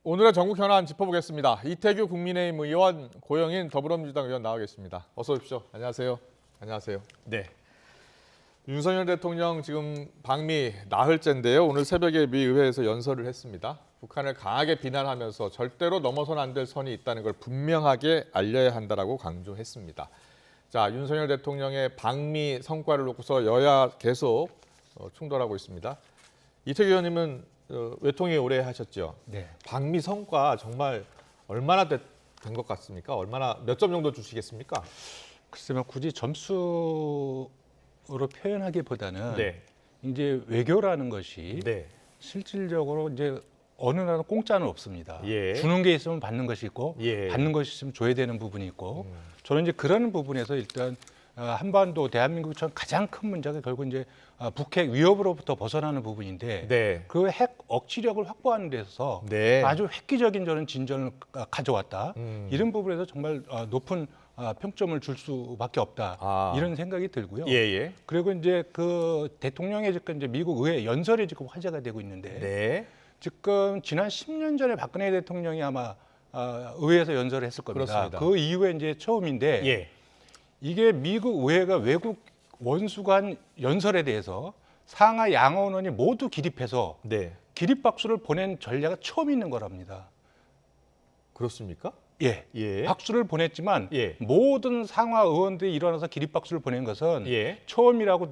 오늘의 전국 현안 짚어보겠습니다. 이태규 국민의힘 의원, 고영인 더불어민주당 의원 나와 계십니다. 어서 오십시오. 안녕하세요. 안녕하세요. 네. 윤석열 대통령 지금 방미 나흘째인데요. 오늘 새벽에 미 의회에서 연설을 했습니다. 북한을 강하게 비난하면서 절대로 넘어선 안 될 선이 있다는 걸 분명하게 알려야 한다라고 강조했습니다. 자, 윤석열 대통령의 방미 성과를 놓고서 여야 계속 충돌하고 있습니다. 이태규 의원님은 외통위 오래 하셨죠? 네. 방미 성과 정말 얼마나 된 것 같습니까? 얼마나 몇 점 정도 주시겠습니까? 글쎄요, 굳이 점수로 표현하기보다는 네. 이제 외교라는 것이 네. 실질적으로 이제 어느 나라는 공짜는 없습니다. 예. 주는 게 있으면 받는 것이 있고 예. 받는 것이 있으면 줘야 되는 부분이 있고 저는 이제 그런 부분에서 일단 한반도 대한민국처럼 가장 큰 문제가 결국 이제 북핵 위협으로부터 벗어나는 부분인데 네. 그 핵 억지력을 확보하는 데서 네. 아주 획기적인 저는 진전을 가져왔다. 이런 부분에서 정말 높은 평점을 줄 수밖에 없다. 이런 생각이 들고요. 예. 그리고 이제 그 대통령의 지금 이제 미국 의회 연설이 지금 화제가 되고 있는데 네. 지금 지난 10년 전에 박근혜 대통령이 아마 의회에서 연설을 했을 겁니다. 그렇습니다. 그 이후에 이제 처음인데 예. 이게 미국 의회가 외국 원수가 한 연설에 대해서 상하 양원원이 모두 기립해서 네. 기립박수를 보낸 전례가 처음 있는 거랍니다. 그렇습니까? 예. 예. 박수를 보냈지만 예. 모든 상하 의원들이 일어나서 기립박수를 보낸 것은 예. 처음이라고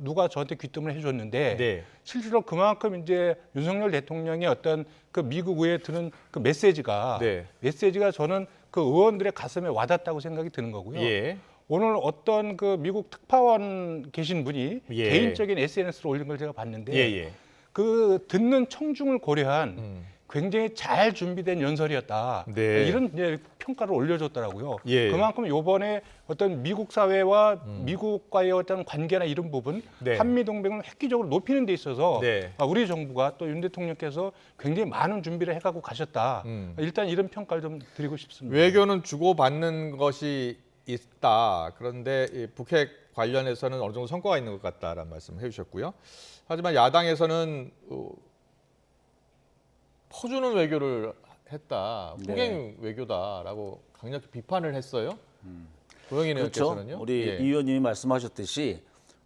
누가 저한테 귀뜸을 해줬는데 네. 실제로 그만큼 이제 윤석열 대통령의 어떤 그 미국 의회에 드는 그 메시지가 네. 저는 그 의원들의 가슴에 와닿았다고 생각이 드는 거고요. 예. 오늘 어떤 그 미국 특파원 계신 분이 예. 개인적인 SNS로 올린 걸 제가 봤는데 예. 그 듣는 청중을 고려한 굉장히 잘 준비된 연설이었다. 네. 이런 이제 평가를 올려줬더라고요. 예. 그만큼 이번에 어떤 미국 사회와 미국과의 어떤 관계나 이런 부분, 네. 한미 동맹을 획기적으로 높이는 데 있어서 네. 우리 정부가 또 윤 대통령께서 굉장히 많은 준비를 해가고 가셨다. 일단 이런 평가를 좀 드리고 싶습니다. 외교는 주고받는 것이 있다. 그런데 이 북핵 관련해서는 어느 정도 성과가 있는 것 같다라는 말씀을 해주셨고요. 하지만 야당에서는 퍼주는 외교를 했다. 폭행 외교다라고 강력히 비판을 했어요. 고영인 그렇죠. 의원께서는요. 우리 예. 이 의원님이 말씀하셨듯이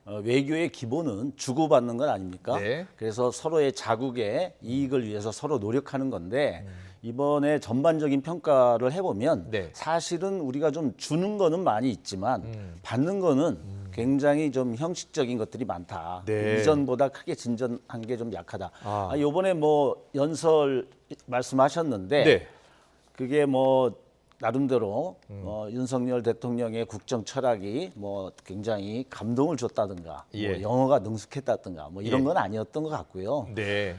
외교의 기본은 주고받는 것 아닙니까? 네. 그래서 서로의 자국의 이익을 위해서 서로 노력하는 건데 이번에 전반적인 평가를 해보면 네. 사실은 우리가 좀 주는 거는 많이 있지만 받는 거는 굉장히 좀 형식적인 것들이 많다. 네. 이전보다 크게 진전한 게 좀 약하다. 이번에 뭐 연설 말씀하셨는데 네. 그게 뭐 나름대로 윤석열 대통령의 국정 철학이 뭐 굉장히 감동을 줬다든가 예. 뭐 영어가 능숙했다든가 뭐 이런 예. 건 아니었던 것 같고요. 네.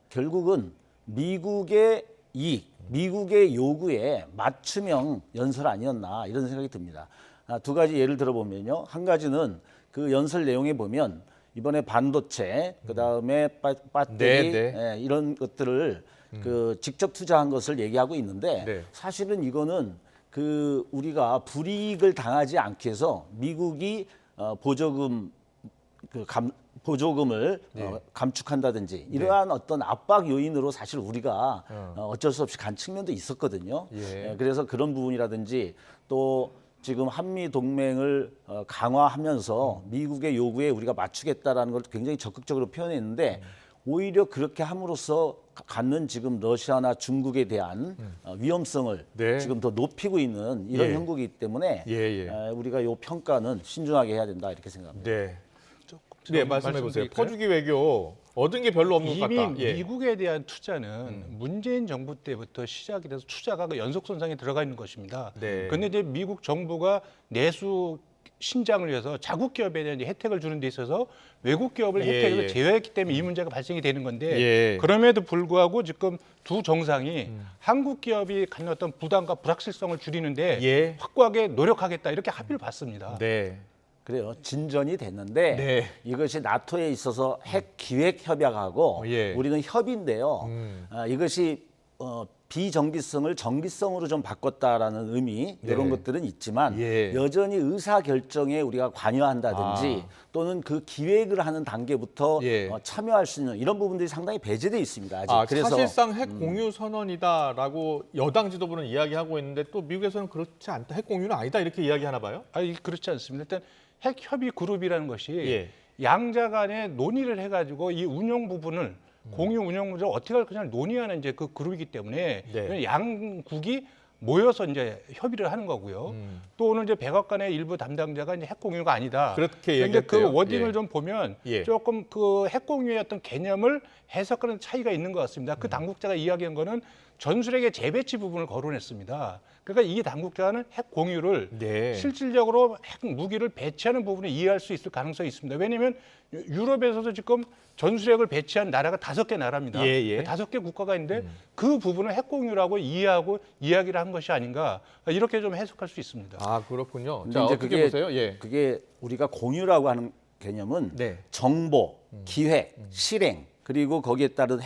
결국은 미국의 이익, 미국의 요구에 맞춤형 연설 아니었나 이런 생각이 듭니다. 두 가지 예를 들어보면요. 한 가지는 그 연설 내용에 보면 이번에 반도체, 그다음에 배터리 네. 이런 것들을 그 직접 투자한 것을 얘기하고 있는데 네. 사실은 이거는 그 우리가 불이익을 당하지 않기 위해서 미국이 보조금 보조금을 감축한다든지 이러한 어떤 압박 요인으로 사실 우리가 어쩔 수 없이 간 측면도 있었거든요. 예. 그래서 그런 부분이라든지 또 지금 한미 동맹을 강화하면서 미국의 요구에 우리가 맞추겠다라는 걸 굉장히 적극적으로 표현했는데 오히려 그렇게 함으로써 갖는 지금 러시아나 중국에 대한 위험성을 네. 지금 더 높이고 있는 이런 예. 형국이기 때문에 우리가 이 평가는 신중하게 해야 된다 이렇게 생각합니다. 네. 네, 말씀해 보세요. 말씀드릴까요? 퍼주기 외교 얻은 게 별로 없는 것 이미 같다. 예. 미국에 대한 투자는 문재인 정부 때부터 시작이 돼서 투자가 그 연속선상에 들어가 있는 것입니다. 네. 그런데 이제 미국 정부가 내수 신장을 위해서 자국 기업에 대한 혜택을 주는 데 있어서 외국 기업을 예, 혜택을 예. 제외했기 때문에 이 문제가 발생이 되는 건데 예. 그럼에도 불구하고 지금 두 정상이 한국 기업이 갖는 어떤 부담과 불확실성을 줄이는데 예. 확고하게 노력하겠다 이렇게 합의를 봤습니다. 네. 그래요. 진전이 됐는데 네. 이것이 나토에 있어서 핵 기획 협약하고 예. 우리는 협의인데요. 이것이 비정기성을 정기성으로 좀 바꿨다라는 의미 네. 이런 것들은 있지만 예. 여전히 의사 결정에 우리가 관여한다든지 또는 그 기획을 하는 단계부터 예. 참여할 수 있는 이런 부분들이 상당히 배제돼 있습니다. 아직. 그래서 사실상 핵 공유 선언이다라고 여당 지도부는 이야기하고 있는데 또 미국에서는 그렇지 않다. 핵 공유는 아니다 이렇게 이야기하나 봐요. 아니 그렇지 않습니다. 일단 핵 협의 그룹이라는 것이 예. 양자 간에 논의를 해가지고 이 운영 부분을 공유 운영 문제를 어떻게 할 거냐를 논의하는 이제 그 그룹이기 때문에 네. 양국이 모여서 이제 협의를 하는 거고요. 또 오늘 이제 백악관의 일부 담당자가 이제 핵 공유가 아니다. 그렇게 그런데 얘기했대요. 그 워딩을 예. 좀 보면 예. 조금 그 핵 공유의 어떤 개념을 해석하는 차이가 있는 것 같습니다. 그 당국자가 이야기한 거는 전술핵의 재배치 부분을 거론했습니다. 그러니까 이 당국자는 핵 공유를 네. 실질적으로 핵 무기를 배치하는 부분을 이해할 수 있을 가능성이 있습니다. 왜냐하면 유럽에서도 지금 전술핵을 배치한 나라가 5개 나라입니다. 예, 예. 5개 국가가 있는데 그 부분을 핵 공유라고 이해하고 이야기를 한 것이 아닌가 이렇게 좀 해석할 수 있습니다. 아 그렇군요. 근데 자 이제 어떻게 보세요? 예. 그게 우리가 공유라고 하는 개념은 네. 정보, 기획, 실행 그리고 거기에 따른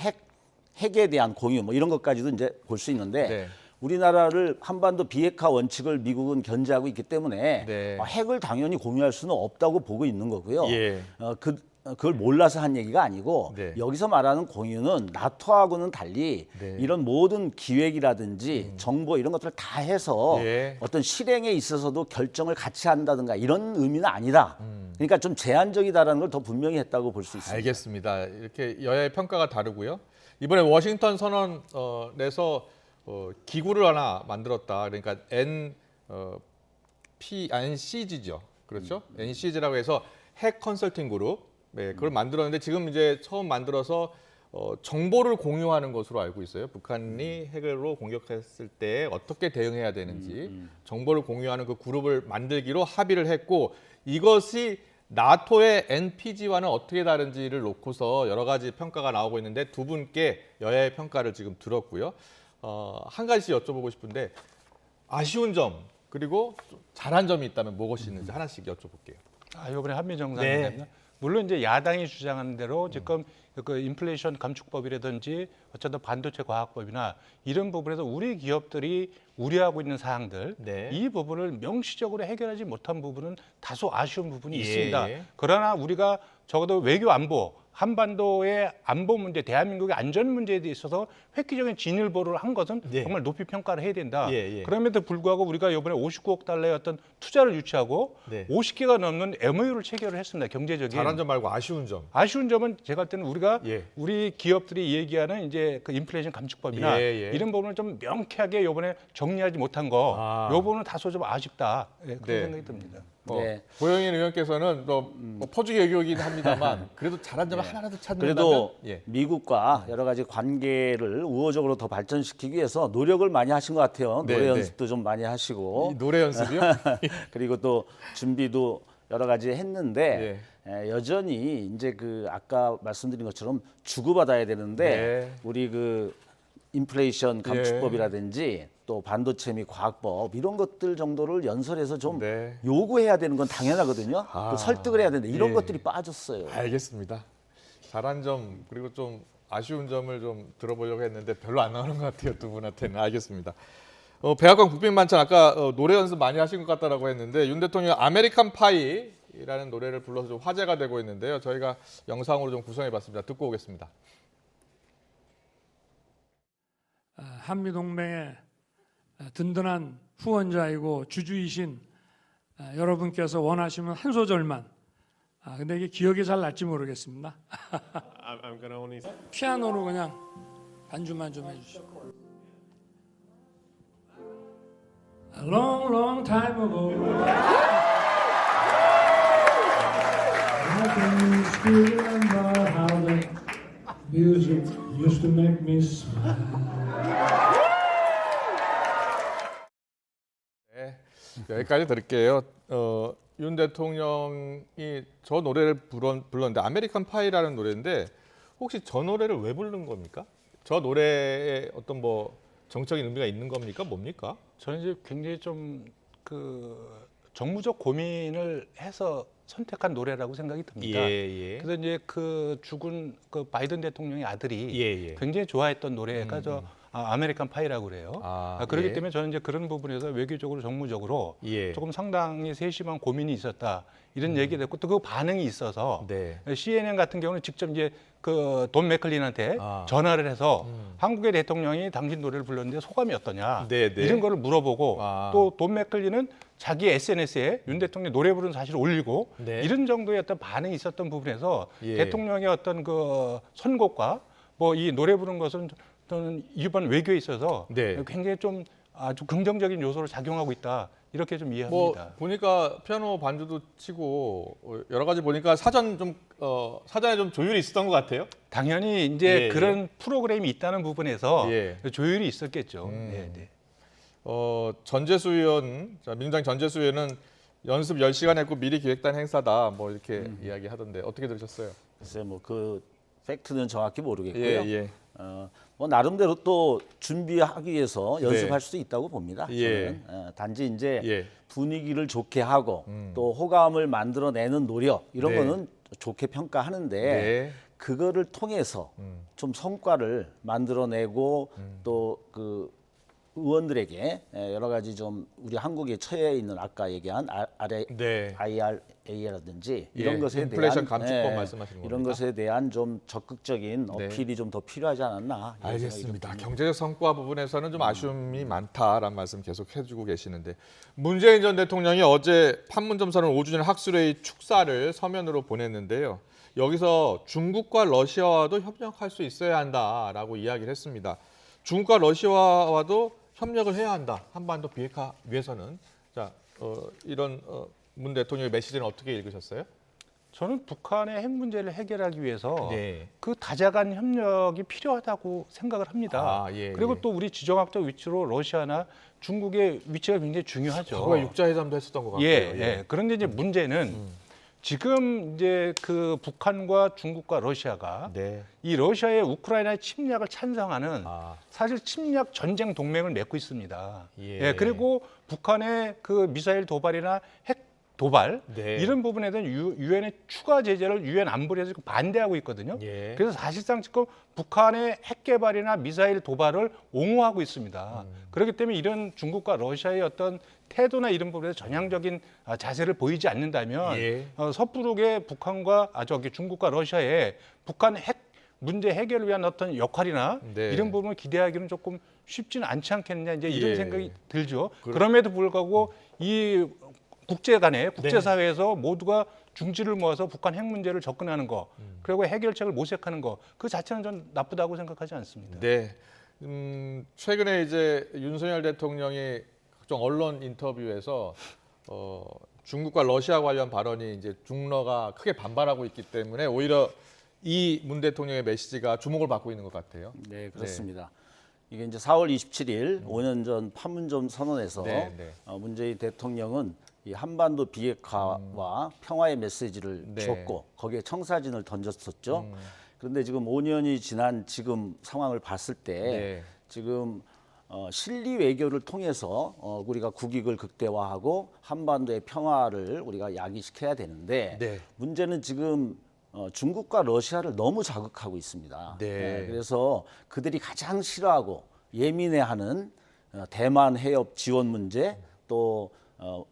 핵에 대한 공유 뭐 이런 것까지도 이제 볼 수 있는데 네. 우리나라를 한반도 비핵화 원칙을 미국은 견지하고 있기 때문에 네. 핵을 당연히 공유할 수는 없다고 보고 있는 거고요. 예. 그걸 몰라서 한 얘기가 아니고 네. 여기서 말하는 공유는 나토하고는 달리 네. 이런 모든 기획이라든지 정보 이런 것들을 다 해서 예. 어떤 실행에 있어서도 결정을 같이 한다든가 이런 의미는 아니다. 그러니까 좀 제한적이다라는 걸 더 분명히 했다고 볼 수 있습니다. 알겠습니다. 이렇게 여야의 평가가 다르고요. 이번에 워싱턴 선언 내서 기구를 하나 만들었다. 그러니까 NCG죠. 그렇죠? NCG라고 해서 핵 컨설팅 그룹. 네, 그걸 만들었는데 지금 이제 처음 만들어서 정보를 공유하는 것으로 알고 있어요. 북한이 핵으로 공격했을 때 어떻게 대응해야 되는지 정보를 공유하는 그 그룹을 만들기로 합의를 했고 이것이 나토의 NPG와는 어떻게 다른지를 놓고서 여러 가지 평가가 나오고 있는데 두 분께 여야의 평가를 지금 들었고요. 한 가지씩 여쭤보고 싶은데 아쉬운 점 그리고 좀 잘한 점이 있다면 무엇이 있는지 하나씩 여쭤볼게요. 이번에 한미 정상회담. 네. 물론 이제 야당이 주장하는 대로 지금 그 인플레이션 감축법이라든지 어쨌든 반도체 과학법이나 이런 부분에서 우리 기업들이 우려하고 있는 사항들 네. 이 부분을 명시적으로 해결하지 못한 부분은 다소 아쉬운 부분이 예, 있습니다. 예. 그러나 우리가 적어도 외교 안보 한반도의 안보 문제, 대한민국의 안전 문제에 있어서 획기적인 진일보를 한 것은 네. 정말 높이 평가를 해야 된다. 예, 예. 그럼에도 불구하고 우리가 이번에 59억 달러의 어떤 투자를 유치하고 네. 50개가 넘는 MOU를 체결을 했습니다. 경제적인. 잘한 점 말고 아쉬운 점. 아쉬운 점은 제가 할 때는 우리가 예. 우리 기업들이 얘기하는 이제 그 인플레이션 감축법이나 예, 예. 이런 부분을 좀 명쾌하게 이번에 정리하지 못한 거, 이 부분은 다소 좀 아쉽다. 그런 네. 생각이 듭니다. 네. 고영인 의원께서는 뭐 퍼주기 외교이긴 합니다만 그래도 잘한 점을 하나라도 찾는다면 그래도 예. 미국과 여러 가지 관계를 우호적으로 더 발전시키기 위해서 노력을 많이 하신 것 같아요. 네, 노래 네. 연습도 좀 많이 하시고 이 노래 연습이요? 그리고 또 준비도 여러 가지 했는데 여전히 이제 그 아까 말씀드린 것처럼 주고받아야 되는데 네. 우리 그 인플레이션 감축법이라든지 또 반도체 및 과학법 이런 것들 정도를 연설해서 좀 네. 요구해야 되는 건 당연하거든요. 아, 또 설득을 해야 되는데 이런 예. 것들이 빠졌어요. 알겠습니다. 잘한 점 그리고 좀 아쉬운 점을 좀 들어보려고 했는데 별로 안 나오는 것 같아요 두 분한테는. 알겠습니다. 백악관 국빈만찬 아까 노래 연습 많이 하신 것 같다라고 했는데 윤 대통령 아메리칸 파이라는 노래를 불러서 좀 화제가 되고 있는데요. 저희가 영상으로 좀 구성해봤습니다. 듣고 오겠습니다. 한미 동맹의 든든한 후원자이고 주주이신 여러분께서 원하시면 한 소절만. 근데 이게 기억이 잘 날지 모르겠습니다. I'm gonna only. 피아노로 그냥 반주만 좀 해주시고. A long, long time ago, I can still remember how the music used to make me smile. 네, 여기까지 들을게요. 윤 대통령이 저 노래를 불렀는데 아메리칸 파이라는 노래인데 혹시 저 노래를 왜 부른 겁니까? 저 노래에 어떤 뭐 정적인 의미가 있는 겁니까? 뭡니까? 저는 이제 굉장히 좀 그 정무적 고민을 해서 선택한 노래라고 생각이 듭니다. 예. 그래서 이제 그 죽은 그 바이든 대통령의 아들이 예. 굉장히 좋아했던 노래가 저 아메리칸 파이라고 그래요. 그렇기 예. 때문에 저는 이제 그런 부분에서 외교적으로 정무적으로 예. 조금 상당히 세심한 고민이 있었다. 이런 얘기가 됐고 또 그 반응이 있어서 네. CNN 같은 경우는 직접 이제 그 돈 맥클린한테 아. 전화를 해서 한국의 대통령이 당신 노래를 불렀는데 소감이 어떠냐 네, 네. 이런 거를 물어보고 아. 또 돈 맥클린은 자기 SNS에 윤 대통령 노래 부르는 사실을 올리고 네. 이런 정도의 어떤 반응이 있었던 부분에서 예. 대통령의 어떤 그 선곡과 뭐 이 노래 부르는 것은 저는 이번 외교에 있어서 네. 굉장히 좀 아주 긍정적인 요소로 작용하고 있다 이렇게 좀 뭐 이해합니다. 보니까 피아노 반주도 치고 여러 가지 보니까 사전에 좀 조율이 있었던 것 같아요. 당연히 이제 예, 그런 프로그램이 있다는 부분에서 예. 조율이 있었겠죠. 네, 네. 전재수 의원, 민주당 전재수 의원은 연습 10시간 했고 미리 기획단 행사다 뭐 이렇게 이야기하던데 어떻게 들으셨어요? 글쎄 뭐 그 팩트는 정확히 모르겠고요. 예, 예. 뭐 나름대로 또 준비하기 위해서 네. 연습할 수도 있다고 봅니다. 예. 저는 단지 이제 예. 분위기를 좋게 하고 또 호감을 만들어내는 노력 이런 네. 거는 좋게 평가하는데 네. 그거를 통해서 좀 성과를 만들어내고 또 그 의원들에게 여러 가지 좀 우리 한국에 처해 있는 아까 얘기한 네. IRA라든지 예, 이런 것에 인플레이션 대한 감축법 말씀하시는 이런 겁니까? 것에 대한 좀 적극적인 네. 어필이 좀 더 필요하지 않았나 이런 생각이 좀 알겠습니다. 듭니다. 경제적 성과 부분에서는 좀 아쉬움이 많다라는 말씀 계속 해주고 계시는데 문재인 전 대통령이 어제 판문점선언 5주년 학술회의 축사를 서면으로 보냈는데요. 여기서 중국과 러시아와도 협력할 수 있어야 한다라고 이야기를 했습니다. 중국과 러시아와도 협력을 해야 한다. 한반도 비핵화 위해서는 자 이런 문 대통령의 메시지는 어떻게 읽으셨어요? 저는 북한의 핵 문제를 해결하기 위해서 네. 그 다자간 협력이 필요하다고 생각을 합니다. 아, 예, 그리고 예. 또 우리 지정학적 위치로 러시아나 중국의 위치가 굉장히 중요하죠. 과거에 육자회담도 했었던 것 같고요. 예. 그런데 이제 문제는 지금 이제 그 북한과 중국과 러시아가 네. 이 러시아의 우크라이나 침략을 찬성하는 아. 사실 침략 전쟁 동맹을 맺고 있습니다. 예. 그리고 북한의 그 미사일 도발이나 핵 도발 네. 이런 부분에 대한 유엔의 추가 제재를 유엔 안보리에서 지금 반대하고 있거든요. 예. 그래서 사실상 지금 북한의 핵 개발이나 미사일 도발을 옹호하고 있습니다. 그렇기 때문에 이런 중국과 러시아의 어떤 태도나 이런 부분에서 전향적인 자세를 보이지 않는다면 예. 섣부르게 북한과 중국과 러시아의 북한 핵 문제 해결을 위한 어떤 역할이나 네. 이런 부분을 기대하기는 조금 쉽지는 않지 않겠느냐 이제 이런 예. 생각이 들죠. 그럼에도 불구하고 이 국제사회에서 모두가 중지를 모아서 북한 핵 문제를 접근하는 거, 그리고 해결책을 모색하는 거, 그 자체는 전 나쁘다고 생각하지 않습니다. 네. 최근에 이제 윤석열 대통령이 각종 언론 인터뷰에서 중국과 러시아 관련 발언이 이제 중러가 크게 반발하고 있기 때문에 오히려 이 문 대통령의 메시지가 주목을 받고 있는 것 같아요. 네, 그렇습니다. 이게 이제 4월 27일 5년 전 판문점 선언에서 네, 네. 문재인 대통령은 이 한반도 비핵화와 평화의 메시지를 네. 줬고 거기에 청사진을 던졌었죠. 그런데 지금 5년이 지난 지금 상황을 봤을 때 네. 지금 실리 외교를 통해서 우리가 국익을 극대화하고 한반도의 평화를 우리가 야기시켜야 되는데 네. 문제는 지금 중국과 러시아를 너무 자극하고 있습니다. 네. 그래서 그들이 가장 싫어하고 예민해하는 대만 해협 지원 문제 또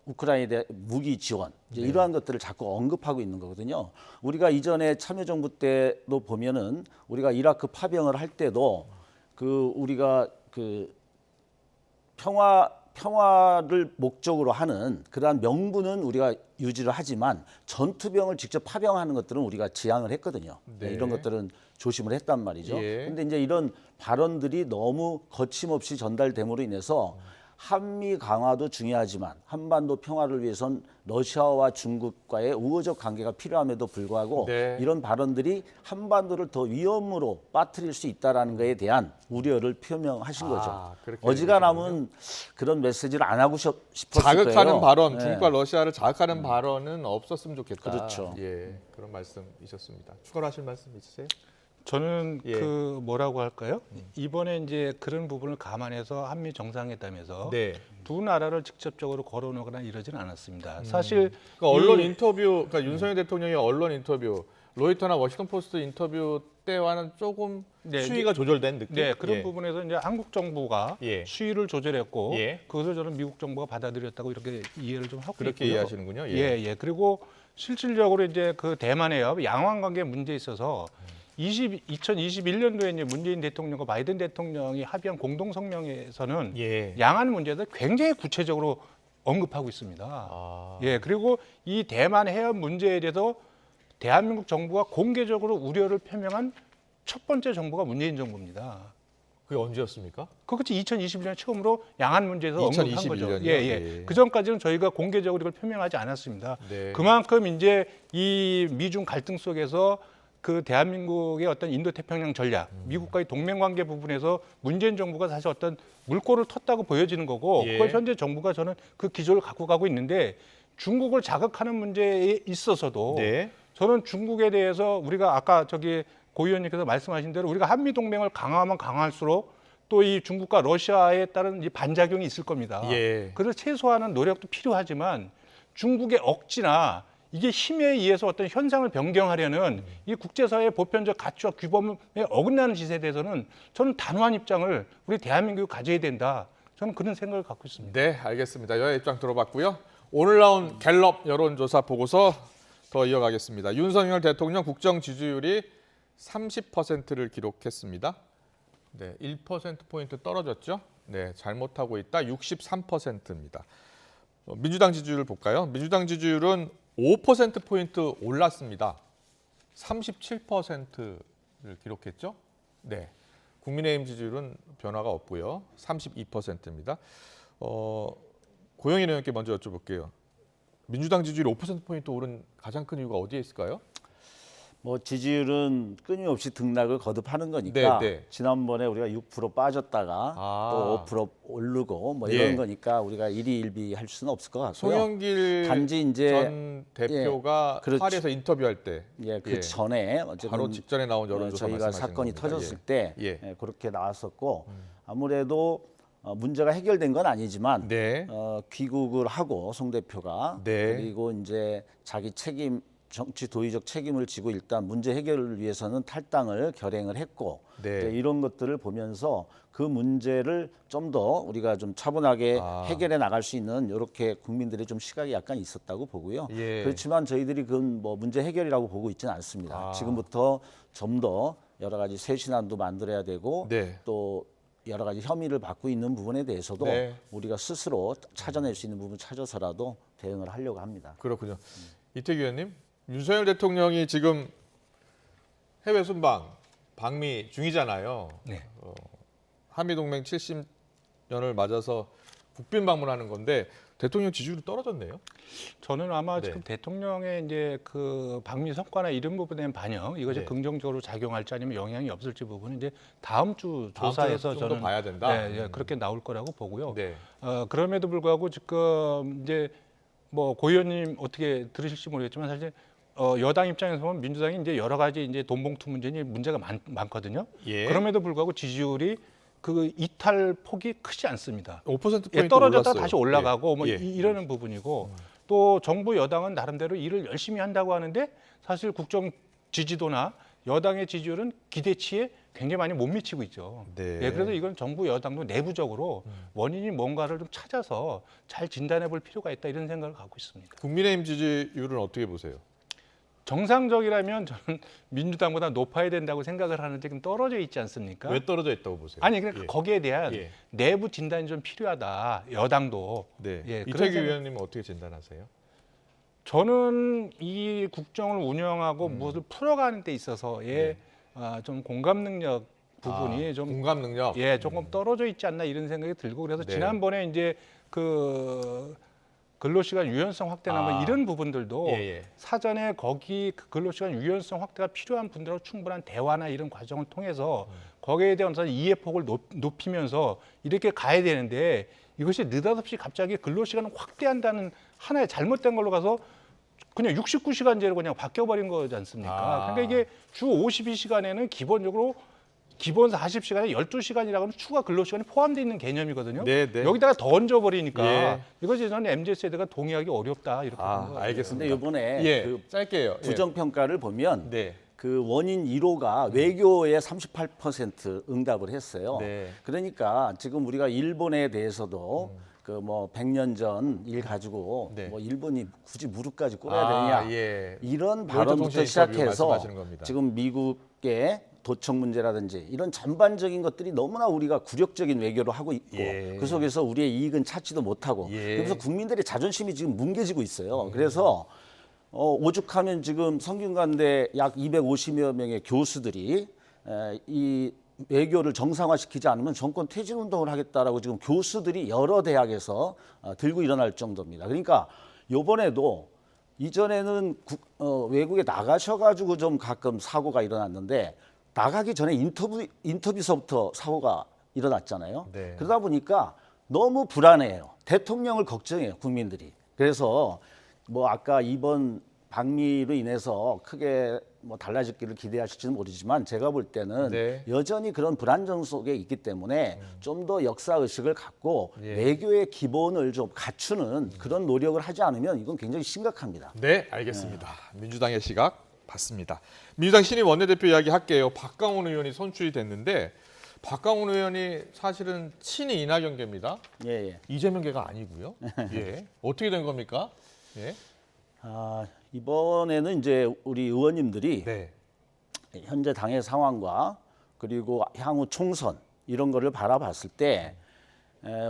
우크라이나 무기 지원 이제 이러한 것들을 자꾸 언급하고 있는 거거든요. 우리가 이전에 참여정부 때도 보면은 우리가 이라크 파병을 할 때도 그 우리가 그 평화를 목적으로 하는 그러한 명분은 우리가 유지를 하지만 전투병을 직접 파병하는 것들은 우리가 지양을 했거든요. 네. 이런 것들은 조심을 했단 말이죠. 예. 근데 이제 이런 발언들이 너무 거침없이 전달됨으로 인해서 한미 강화도 중요하지만 한반도 평화를 위해선 러시아와 중국과의 우호적 관계가 필요함에도 불구하고 네. 이런 발언들이 한반도를 더 위험으로 빠뜨릴 수 있다는 것에 대한 우려를 표명하신 거죠. 그렇게 어지간하면 그런 메시지를 안 하고 싶었을 자극하는 거예요. 발언, 네. 중국과 러시아를 자극하는 발언은 없었으면 좋겠다. 그렇죠. 예, 그런 말씀이셨습니다. 추가로 하실 말씀 있으세요? 저는 예. 그 뭐라고 할까요? 이번에 이제 그런 부분을 감안해서 한미 정상회담에서 네. 두 나라를 직접적으로 거론하거나 이러지는 않았습니다. 사실 그러니까 언론 이- 인터뷰, 그러니까 윤석열 대통령의 언론 인터뷰, 로이터나 워싱턴 포스트 인터뷰 때와는 조금 네, 수위가 조절된 느낌? 네, 그런 예. 부분에서 이제 한국 정부가 예. 수위를 조절했고 예. 그것을 저는 미국 정부가 받아들였다고 이렇게 이해를 좀 하고 그렇게 있고요. 이해하시는군요. 예, 예. 그리고 실질적으로 이제 그 대만 해협 양안 관계 문제에 있어서 2021년도에 이제 문재인 대통령과 바이든 대통령이 합의한 공동 성명에서는 예. 양안 문제도 굉장히 구체적으로 언급하고 있습니다. 아. 예, 그리고 이 대만 해협 문제에 대해서 대한민국 정부가 공개적으로 우려를 표명한 첫 번째 정부가 문재인 정부입니다. 그게 언제였습니까? 그것이 2021년 처음으로 양안 문제에서 언급한 2021 거죠. 년이요? 예, 예. 예. 그 전까지는 저희가 공개적으로 이걸 표명하지 않았습니다. 네. 그만큼 이제 이 미중 갈등 속에서 그 대한민국의 어떤 인도태평양 전략, 미국과의 동맹 관계 부분에서 문재인 정부가 사실 어떤 물꼬를 텄다고 보여지는 거고, 예. 그걸 현재 정부가 저는 그 기조를 갖고 가고 있는데 중국을 자극하는 문제에 있어서도 네. 저는 중국에 대해서 우리가 아까 저기 고 의원님께서 말씀하신 대로 우리가 한미 동맹을 강화하면 강화할수록 또 이 중국과 러시아에 따른 이 반작용이 있을 겁니다. 예. 그래서 최소화하는 노력도 필요하지만 중국의 억지나 이게 힘에 의해서 어떤 현상을 변경하려는 이 국제사회의 보편적 가치와 규범에 어긋나는 짓에 대해서는 저는 단호한 입장을 우리 대한민국이 가져야 된다. 저는 그런 생각을 갖고 있습니다. 네, 알겠습니다. 여야 입장 들어봤고요. 오늘 나온 갤럽 여론조사 보고서 더 이어가겠습니다. 윤석열 대통령 국정 지지율이 30%를 기록했습니다. 네, 1%포인트 떨어졌죠. 네, 잘못하고 있다. 63%입니다. 민주당 지지율을 볼까요? 민주당 지지율은 5%포인트 올랐습니다. 37%를 기록했죠. 네, 국민의힘 지지율은 변화가 없고요. 32%입니다. 고영인 의원께 먼저 여쭤볼게요. 민주당 지지율이 5%포인트 오른 가장 큰 이유가 어디에 있을까요? 뭐 지지율은 끊임없이 등락을 거듭하는 거니까 네, 네. 지난번에 우리가 6% 빠졌다가 아. 또 5% 오르고 뭐 예. 이런 거니까 우리가 일희일비 할 수는 없을 것 같고요. 송영길 단지 이제 전 대표가 그렇죠. 파리에서 인터뷰할 때 예, 그 예. 전에 어쨌든 바로 직전에 나온 여론조사 저희가 말씀하시는 사건이 겁니다. 터졌을 예. 때 예. 그렇게 나왔었고 아무래도 문제가 해결된 건 아니지만 네. 귀국을 하고 송 대표가 네. 그리고 이제 자기 책임 정치 도의적 책임을 지고 일단 문제 해결을 위해서는 탈당을 결행을 했고 네. 이제 이런 것들을 보면서 그 문제를 좀 더 우리가 좀 차분하게 아. 해결해 나갈 수 있는 이렇게 국민들의 좀 시각이 약간 있었다고 보고요. 예. 그렇지만 저희들이 그건 뭐 문제 해결이라고 보고 있지는 않습니다. 아. 지금부터 좀 더 여러 가지 새 신안도 만들어야 되고 네. 또 여러 가지 혐의를 받고 있는 부분에 대해서도 네. 우리가 스스로 찾아낼 수 있는 부분 찾아서라도 대응을 하려고 합니다. 그렇군요. 이태규 의원님, 윤석열 대통령이 지금 해외 순방 방미 중이잖아요. 네. 한미 동맹 70년을 맞아서 국빈 방문하는 건데 대통령 지지율이 떨어졌네요. 저는 아마 네. 지금 대통령의 이제 그 방미 성과나 이런 부분에 대한 반영 이것이 네. 긍정적으로 작용할지 아니면 영향이 없을지 부분은 이제 다음 주 다음 조사에서 주에 좀더 저는 봐야 된다? 네, 예, 그렇게 나올 거라고 보고요. 네. 그럼에도 불구하고 지금 이제 뭐 고 의원님 어떻게 들으실지 모르겠지만 사실 여당 입장에서 보면 민주당이 이제 여러 가지 이제 돈봉투 문제가 많거든요. 예. 그럼에도 불구하고 지지율이 그 이탈 폭이 크지 않습니다. 5%포인트 예, 떨어졌다 올랐어요. 다시 올라가고 뭐 예. 이러는 부분이고 또 정부 여당은 나름대로 일을 열심히 한다고 하는데 사실 국정 지지도나 여당의 지지율은 기대치에 굉장히 많이 못 미치고 있죠. 네. 예, 그래서 이건 정부 여당도 내부적으로 원인이 뭔가를 좀 찾아서 잘 진단해 볼 필요가 있다 이런 생각을 갖고 있습니다. 국민의힘 지지율은 어떻게 보세요? 정상적이라면 저는 민주당보다 높아야 된다고 생각을 하는데 지금 떨어져 있지 않습니까? 왜 떨어져 있다고 보세요? 아니 그러니까 예. 거기에 대한 예. 내부 진단이 좀 필요하다. 여당도. 네. 예, 그런 이태규 생각- 의원님은 어떻게 진단하세요? 저는 이 국정을 운영하고 무엇을 풀어가는 데 있어서의 네. 좀 공감 능력 부분이 아, 좀 공감 능력. 예, 조금 떨어져 있지 않나 이런 생각이 들고 그래서 네. 지난번에 이제 그 근로시간 유연성 확대나 뭐 아. 이런 부분들도 예, 예. 사전에 거기 그 근로시간 유연성 확대가 필요한 분들하고 충분한 대화나 이런 과정을 통해서 거기에 대한 이해 폭을 높이면서 이렇게 가야 되는데 이것이 느닷없이 갑자기 근로시간을 확대한다는 하나의 잘못된 걸로 가서 그냥 69시간제로 그냥 바뀌어버린 거지 않습니까? 아. 그러니까 이게 주 52시간에는 기본적으로 기본 40시간에 12시간이라고 하면 추가 근로시간이 포함되어 있는 개념이거든요. 네, 네. 여기다가 더 얹어버리니까 예. 이것이 저는 MZ세대가 동의하기 어렵다 이렇게 보는 것 같아요. 알겠습니다. 근데 이번에 예, 그 짧게요. 예. 부정평가를 보면 네. 그 원인 1호가 외교에 38% 응답을 했어요. 네. 그러니까 지금 우리가 일본에 대해서도 그 뭐 100년 전 일 가지고 네. 뭐 일본이 굳이 무릎까지 꿇어야 되냐 예. 이런 로이터 발언부터 통신 인터뷰 시작해서 말씀하시는 겁니다. 지금 미국의 도청 문제라든지 이런 전반적인 것들이 너무나 우리가 굴욕적인 외교를 하고 있고 예. 그 속에서 우리의 이익은 찾지도 못하고 예. 그래서 국민들의 자존심이 지금 뭉개지고 있어요. 그래서 오죽하면 지금 성균관대 약 250여 명의 교수들이 이 외교를 정상화시키지 않으면 정권 퇴진 운동을 하겠다라고 지금 교수들이 여러 대학에서 들고 일어날 정도입니다. 그러니까 이번에도 이전에는 외국에 나가셔가지고 좀 가끔 사고가 일어났는데 나가기 전에 인터뷰서부터 사고가 일어났잖아요. 네. 그러다 보니까 너무 불안해요. 대통령을 걱정해요, 국민들이. 그래서 뭐 아까 이번 방미로 인해서 크게 뭐 달라질 길을 기대하실지는 모르지만 제가 볼 때는 네. 여전히 그런 불안정 속에 있기 때문에 좀 더 역사 의식을 갖고 예. 외교의 기본을 좀 갖추는 그런 노력을 하지 않으면 이건 굉장히 심각합니다. 네, 알겠습니다. 민주당의 시각 봤습니다. 민주당 신임 원내대표 이야기 할게요. 박강원 의원이 선출이 됐는데 박강원 의원이 사실은 친이 이낙연계입니다. 예, 예. 이재명계가 아니고요. 예. 어떻게 된 겁니까? 예. 이번에는 이제 우리 의원님들이 네. 현재 당의 상황과 그리고 향후 총선 이런 거를 바라봤을 때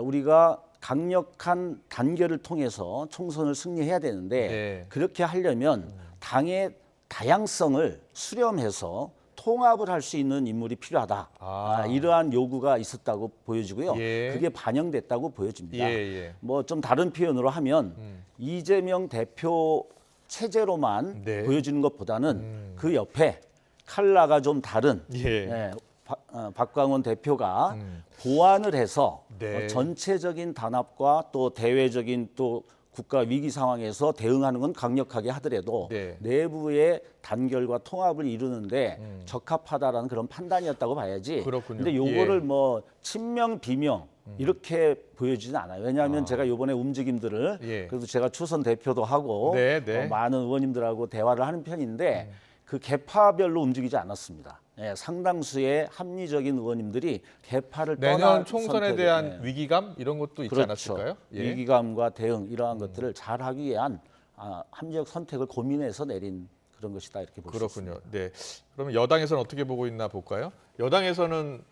우리가 강력한 단결을 통해서 총선을 승리해야 되는데 네. 그렇게 하려면 당의 다양성을 수렴해서 통합을 할 수 있는 인물이 필요하다. 이러한 요구가 있었다고 보여지고요. 예. 그게 반영됐다고 보여집니다. 예. 뭐 좀 다른 표현으로 하면 이재명 대표 체제로만 네. 보여지는 것보다는 그 옆에 칼라가 좀 다른 예. 박광원 대표가 보완을 해서 네. 전체적인 단합과 또 대외적인 또 국가 위기 상황에서 대응하는 건 강력하게 하더라도 네. 내부의 단결과 통합을 이루는데 적합하다라는 그런 판단이었다고 봐야지. 그렇군요. 근데 요거를 예. 뭐 친명 비명 이렇게 보여지진 않아요. 왜냐하면 제가 요번에 움직임들을 예. 그래도 제가 초선 대표도 하고 네, 네. 많은 의원님들하고 대화를 하는 편인데 그 계파별로 움직이지 않았습니다. 예, 상당수의 합리적인 의원님들이 계파를 내년 떠난 총선에 선택을, 대한 예. 위기감 이런 것도 있지 그렇죠. 않았을까요? 예. 위기감과 대응 이러한 것들을 잘 하기 위한 합리적 선택을 고민해서 내린 그런 것이다 이렇게 볼 수 있습니다. 그렇군요. 네. 그러면 여당에서는 어떻게 보고 있나 볼까요? 여당에서는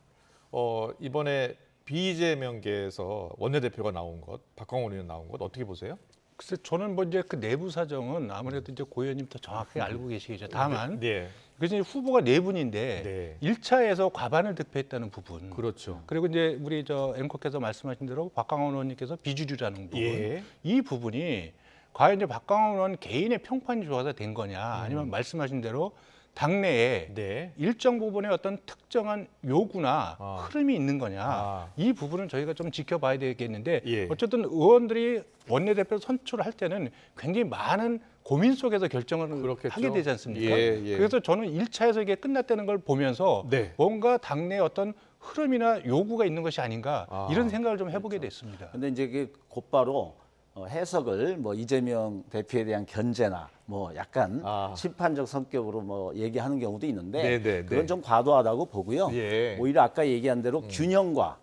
이번에 비이재명계에서 원내대표가 나온 것, 박광원 의원 나온 것 어떻게 보세요? 글쎄 저는 뭐 이제 그 내부 사정은 아무래도 이제 고 의원님 더 정확하게 알고 계시겠죠. 다만 네. 그래서 이제 후보가 네 분인데 네. 1차에서 과반을 득표했다는 부분. 그렇죠. 그리고 이제 우리 저 앵커께서 말씀하신 대로 박광원 의원님께서 비주류라는 부분. 예. 이 부분이 과연 이제 박광원 의원 개인의 평판이 좋아서 된 거냐, 아니면 말씀하신 대로 당내에 네. 일정 부분의 어떤 특정한 요구나 흐름이 있는 거냐, 이 부분은 저희가 좀 지켜봐야 되겠는데 예. 어쨌든 의원들이 원내대표 선출을 할 때는 굉장히 많은 고민 속에서 결정을 그렇겠죠. 하게 되지 않습니까? 예. 그래서 저는 1차에서 이게 끝났다는 걸 보면서 네. 뭔가 당내에 어떤 흐름이나 요구가 있는 것이 아닌가 이런 생각을 좀 해보게 됐습니다. 근데 이제 그 곧바로 해석을 뭐 이재명 대표에 대한 견제나 뭐 약간 심판적 성격으로 뭐 얘기하는 경우도 있는데 네. 그건 좀 과도하다고 보고요. 예. 오히려 아까 얘기한 대로 균형과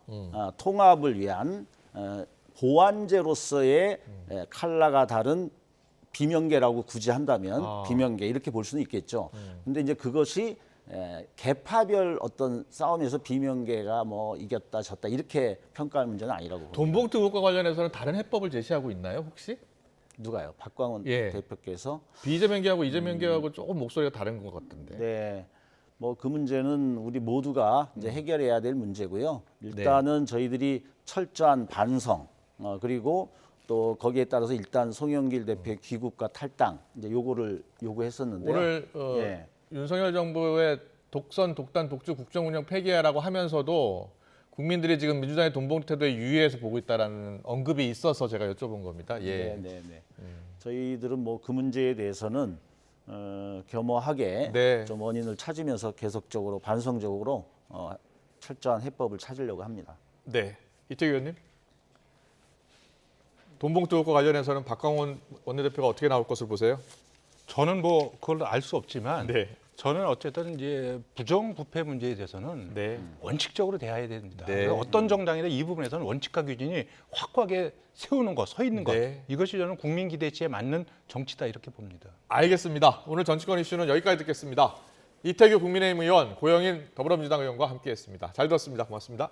통합을 위한 보완제로서의 칼라가 다른 비명계라고 굳이 한다면 비명계 이렇게 볼 수는 있겠죠. 근데 이제 그것이 계파별 어떤 싸움에서 비명계가 뭐 이겼다 졌다 이렇게 평가할 문제는 아니라고 봅니다. 돈봉투 의혹과 관련해서는 다른 해법을 제시하고 있나요, 혹시? 누가요? 박광원 예. 대표께서 비이재명계하고 이재명계하고 조금 목소리가 다른 것 같던데. 네. 뭐 그 문제는 우리 모두가 이제 해결해야 될 문제고요. 일단은 저희들이 철저한 반성 그리고 또 거기에 따라서 일단 송영길 대표의 귀국과 탈당 이제 요거를 요구했었는데요. 오늘 예. 윤석열 정부의 독선, 독단, 독주, 국정운영 폐기하라고 하면서도 국민들이 지금 민주당의 돈봉투 태도에 유의해서 보고 있다라는 언급이 있어서 제가 여쭤본 겁니다. 예. 네. 저희들은 뭐 그 문제에 대해서는 겸허하게 네. 좀 원인을 찾으면서 계속적으로 반성적으로 철저한 해법을 찾으려고 합니다. 네. 이태규 의원님. 돈봉투 의혹과 관련해서는 박광원 원내대표가 어떻게 나올 것을 보세요? 저는 뭐 그걸 알 수 없지만 네. 저는 어쨌든 이제 부정부패 문제에 대해서는 네. 원칙적으로 대해야 됩니다. 네. 그래서 어떤 정당이나 이 부분에서는 원칙과 규진이 확고하게 세우는 것, 서 있는 것, 네. 이것이 저는 국민 기대치에 맞는 정치다 이렇게 봅니다. 알겠습니다. 오늘 정치권 이슈는 여기까지 듣겠습니다. 이태규 국민의힘 의원, 고영인 더불어민주당 의원과 함께했습니다. 잘 들었습니다. 고맙습니다.